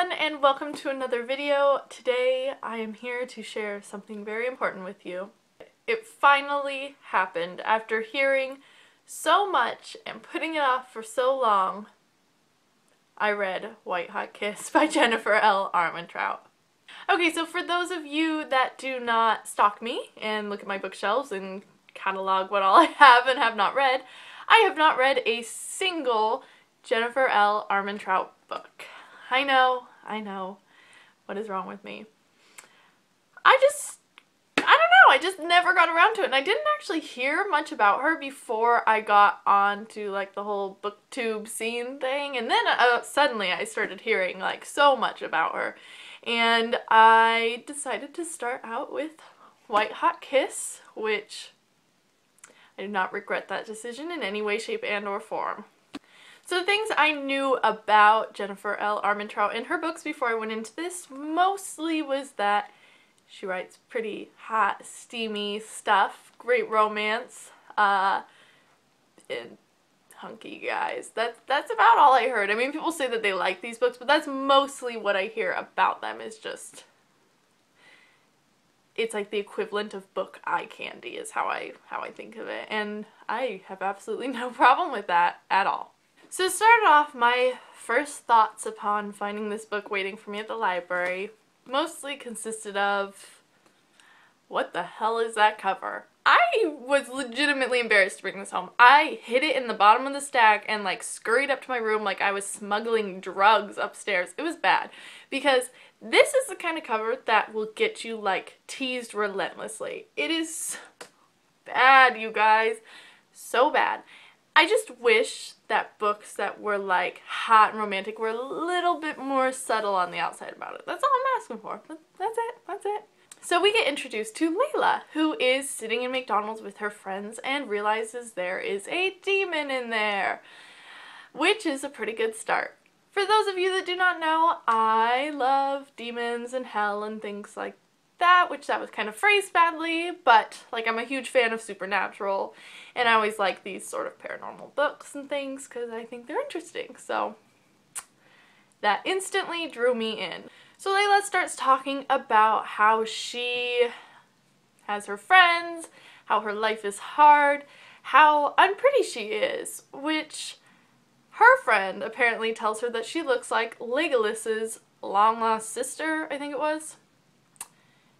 everyone, and welcome to another video. Today I am here to share something very important with you. It finally happened after hearing so much and putting it off for so long. I read White Hot Kiss by Jennifer L. Armentrout. Okay, so for those of you that do not stalk me and look at my bookshelves and catalog what all I have and have not read, I have not read a single Jennifer L. Armentrout book. I know. What is wrong with me? I don't know. I just never got around to it. And I didn't actually hear much about her before I got onto like the whole booktube scene thing. And then suddenly I started hearing like so much about her. And I decided to start out with White Hot Kiss, which I do not regret that decision in any way, shape, and or form. So the things I knew about Jennifer L. Armentrout in her books before I went into this mostly was that she writes pretty hot, steamy stuff, great romance, and hunky guys. That's about all I heard. I mean, people say that they like these books, but that's mostly what I hear about them is just, it's like the equivalent of book eye candy is how I think of it, and I have absolutely no problem with that at all. So to start off, my first thoughts upon finding this book waiting for me at the library mostly consisted of, what the hell is that cover? I was legitimately embarrassed to bring this home. I hid it in the bottom of the stack and like scurried up to my room like I was smuggling drugs upstairs. It was bad because this is the kind of cover that will get you like teased relentlessly. It is bad, you guys. So bad. I just wish that books that were like hot and romantic were a little bit more subtle on the outside about it. That's all I'm asking for. That's it. So we get introduced to Layla, who is sitting in McDonald's with her friends and realizes there is a demon in there, which is a pretty good start. For those of you that do not know, I love demons and hell and things like that, which that was kind of phrased badly, but like I'm a huge fan of supernatural and I always like these sort of paranormal books and things because I think they're interesting, so that instantly drew me in. So Layla starts talking about how she has her friends, how her life is hard, how unpretty she is, which her friend apparently tells her that she looks like Legolas's long-lost sister, I think it was.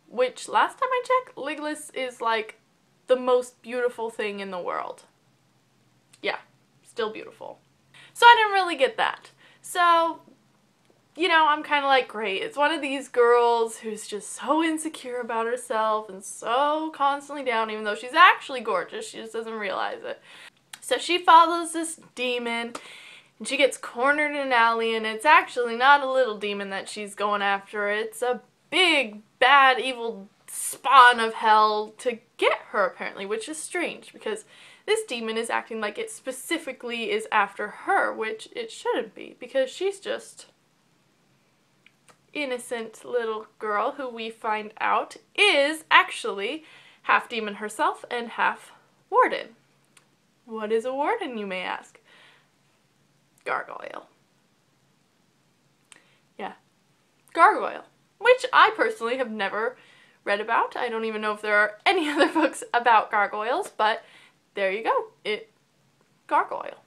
Which, last time I checked, Legolas is like the most beautiful thing in the world. Yeah, still beautiful. So I didn't really get that. So, you know, I'm kind of like, great, it's one of these girls who's just so insecure about herself and so constantly down, even though she's actually gorgeous, she just doesn't realize it. So she follows this demon, and she gets cornered in an alley, and it's actually not a little demon that she's going after, it's a big, bad, evil spawn of hell to get her, apparently, which is strange, because this demon is acting like it specifically is after her, which it shouldn't be, because she's just innocent little girl who we find out is actually half demon herself and half warden. What is a warden, you may ask? Gargoyle. Yeah, gargoyle. Which I personally have never read about. I don't even know if there are any other books about gargoyles, but there you go. Gargoyle.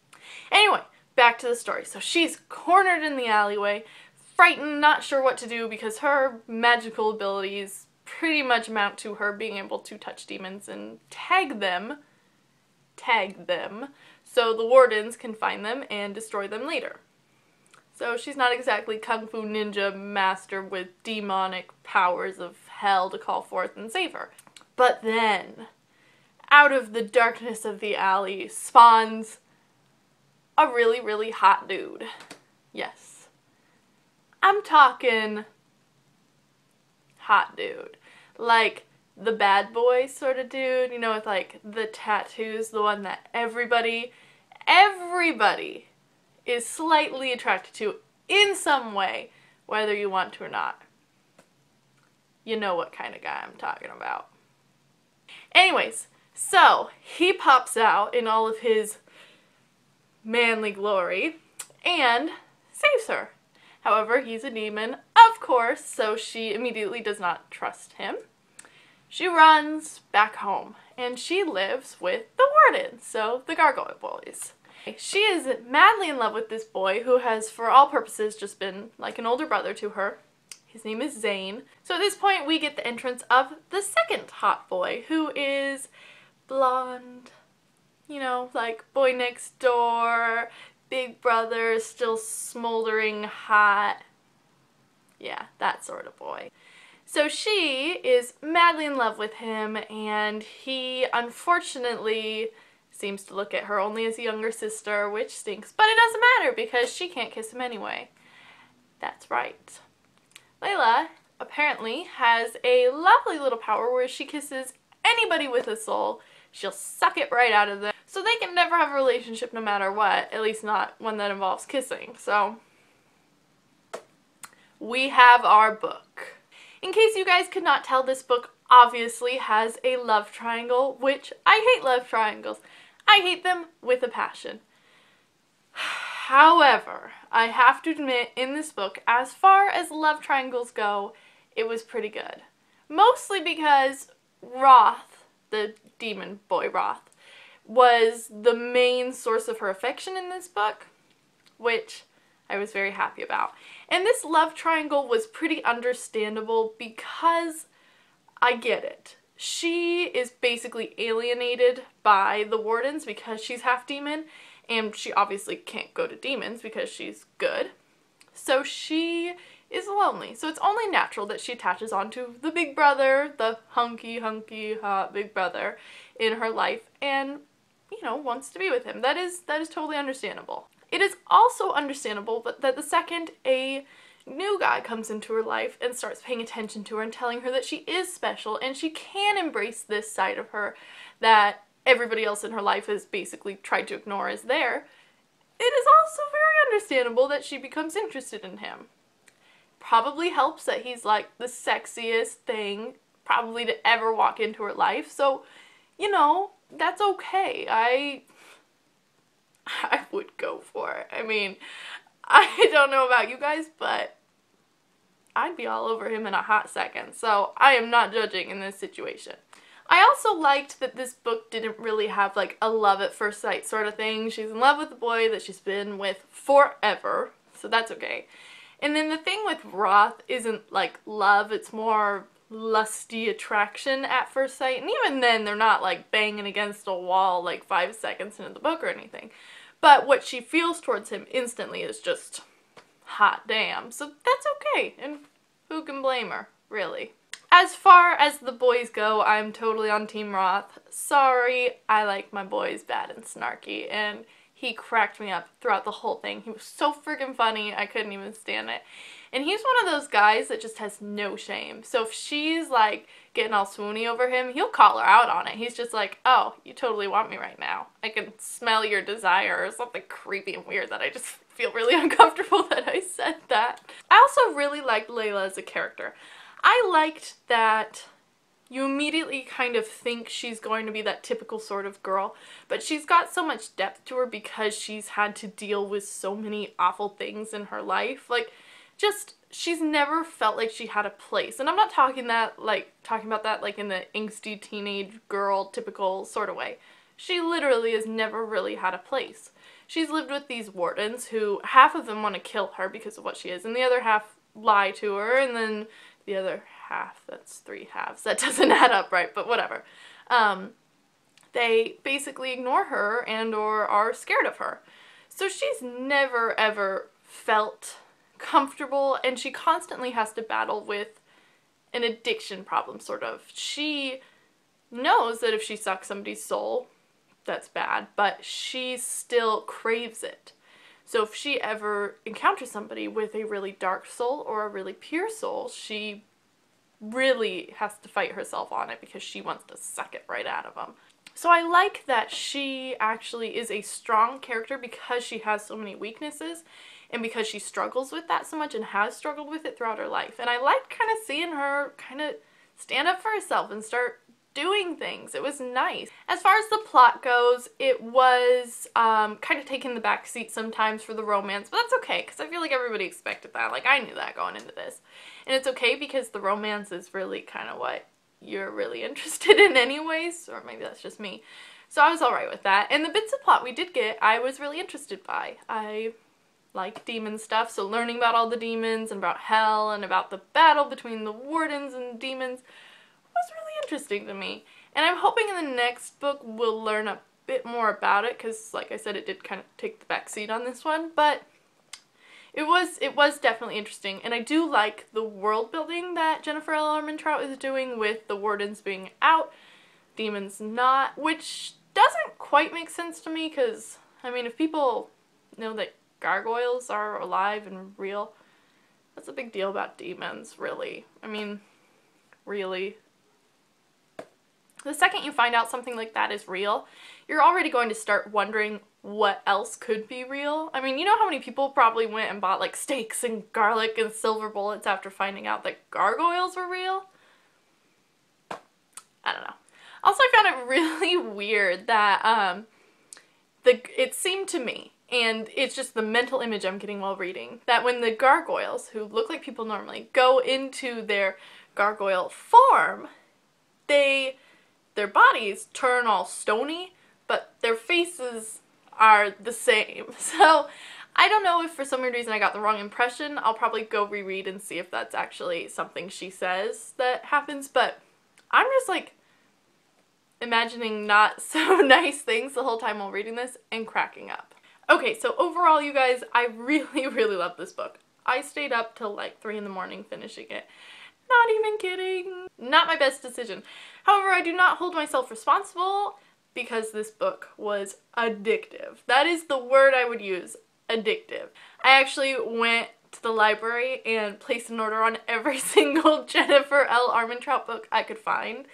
Anyway, back to the story. So she's cornered in the alleyway, frightened, not sure what to do because her magical abilities pretty much amount to her being able to touch demons and tag them, so the wardens can find them and destroy them later. So she's not exactly Kung Fu Ninja master with demonic powers of hell to call forth and save her. But then, out of the darkness of the alley spawns a really, really hot dude. Yes. I'm talking hot dude. Like the bad boy sort of dude, you know, with like the tattoos, the one that everybody is slightly attracted to in some way, whether you want to or not. You know what kind of guy I'm talking about. Anyways, so he pops out in all of his manly glory and saves her. However, he's a demon, of course, so she immediately does not trust him. She runs back home, and she lives with the Warden, so the Gargoyle Boys. She is madly in love with this boy who has, for all purposes, just been like an older brother to her. His name is Zane. So at this point, we get the entrance of the second hot boy, who is blonde, you know, like boy next door, big brother, still smoldering hot. Yeah, that sort of boy. So she is madly in love with him, and he unfortunately seems to look at her only as a younger sister, which stinks, but it doesn't matter because she can't kiss him anyway. That's right. Layla apparently has a lovely little power where she kisses anybody with a soul. She'll suck it right out of them, so they can never have a relationship no matter what, at least not one that involves kissing. So we have our book. In case you guys could not tell, this book obviously has a love triangle, which I hate love triangles. I hate them with a passion. However, I have to admit, in this book, as far as love triangles go, it was pretty good. Mostly because Roth, the demon boy Roth, was the main source of her affection in this book, which I was very happy about. And this love triangle was pretty understandable because I get it. She is basically alienated by the Wardens because she's half demon, and she obviously can't go to demons because she's good. So she is lonely. So it's only natural that she attaches onto the big brother, the hunky hot big brother in her life, and, you know, wants to be with him. That is totally understandable. It is also understandable that the second a new guy comes into her life and starts paying attention to her and telling her that she is special and she can embrace this side of her that everybody else in her life has basically tried to ignore as there, it is also very understandable that she becomes interested in him. Probably helps that he's like the sexiest thing probably to ever walk into her life, so, you know, that's okay. I would go for it. I mean, I don't know about you guys, but I'd be all over him in a hot second, so I am not judging in this situation. I also liked that this book didn't really have like a love at first sight sort of thing. She's in love with the boy that she's been with forever, so that's okay. And then the thing with Roth isn't like love, it's more lusty attraction at first sight, and even then they're not like banging against a wall like 5 seconds into the book or anything. But what she feels towards him instantly is just hot damn. So that's okay, and who can blame her, really? As far as the boys go, I'm totally on Team Roth. Sorry, I like my boys bad and snarky, and he cracked me up throughout the whole thing. He was so freaking funny, I couldn't even stand it. And he's one of those guys that just has no shame. So if she's like getting all swoony over him, he'll call her out on it. He's just like, oh, you totally want me right now. I can smell your desire, or something creepy and weird that I just feel really uncomfortable that I said that. I also really liked Layla as a character. I liked that you immediately kind of think she's going to be that typical sort of girl, but she's got so much depth to her because she's had to deal with so many awful things in her life. Like, just, she's never felt like she had a place. And I'm not talking about that like in the angsty teenage girl typical sort of way. She literally has never really had a place. She's lived with these Wardens who, half of them want to kill her because of what she is, and the other half lie to her, and then the other half, that's 3 halves, that doesn't add up right, but whatever. They basically ignore her and or are scared of her. So she's never ever felt comfortable, and she constantly has to battle with an addiction problem, sort of. She knows that if she sucks somebody's soul, that's bad, but she still craves it. So if she ever encounters somebody with a really dark soul or a really pure soul, she really has to fight herself on it because she wants to suck it right out of them. So I like that she actually is a strong character because she has so many weaknesses and because she struggles with that so much and has struggled with it throughout her life. And I like kind of seeing her kind of stand up for herself and start doing things. It was nice. As far as the plot goes, it was kind of taking the back seat sometimes for the romance, but that's okay because I feel like everybody expected that. Like, I knew that going into this. And it's okay because the romance is really kind of what you're really interested in anyways, or maybe that's just me. So I was alright with that. And the bits of plot we did get, I was really interested by. I like demon stuff, so learning about all the demons and about hell and about the battle between the wardens and demons was really interesting to me. And I'm hoping in the next book we'll learn a bit more about it, because like I said, it did kind of take the back seat on this one, but it was definitely interesting. And I do like the world building that Jennifer L. Armentrout is doing with the wardens being out, demons not, which doesn't quite make sense to me, because I mean, if people know that gargoyles are alive and real, that's a big deal about demons, really. I mean, really. The second you find out something like that is real, you're already going to start wondering what else could be real. I mean, you know how many people probably went and bought like steaks and garlic and silver bullets after finding out that gargoyles were real? I don't know. Also, I found it really weird that it seemed to me, and it's just the mental image I'm getting while reading, that when the gargoyles, who look like people normally, go into their gargoyle form, their bodies turn all stony, but their faces are the same. So I don't know if for some reason I got the wrong impression. I'll probably go reread and see if that's actually something she says that happens, but I'm just like imagining not so nice things the whole time while reading this and cracking up. Okay, so overall, you guys, I really, really love this book. I stayed up till like 3 in the morning finishing it. Not even kidding. Not my best decision. However, I do not hold myself responsible because this book was addictive. That is the word I would use, addictive. I actually went to the library and placed an order on every single Jennifer L. Armentrout book I could find.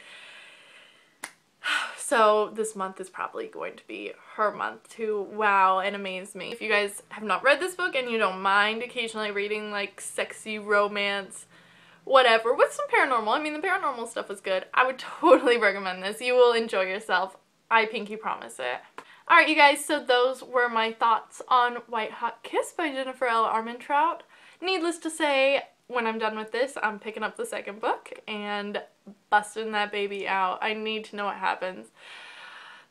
So this month is probably going to be her month to wow and amaze me. If you guys have not read this book and you don't mind occasionally reading like sexy romance, whatever, with some paranormal, I mean the paranormal stuff was good, I would totally recommend this. You will enjoy yourself. I pinky promise it. Alright you guys, so those were my thoughts on White Hot Kiss by Jennifer L. Armentrout. Needless to say, when I'm done with this, I'm picking up the second book and busting that baby out. I need to know what happens.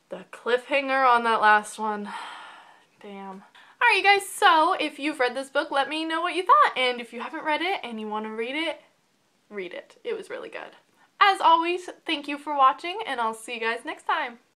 The cliffhanger on that last one. Damn. Alright you guys, so if you've read this book, let me know what you thought. And if you haven't read it and you want to read it, read it. It was really good. As always, thank you for watching, and I'll see you guys next time.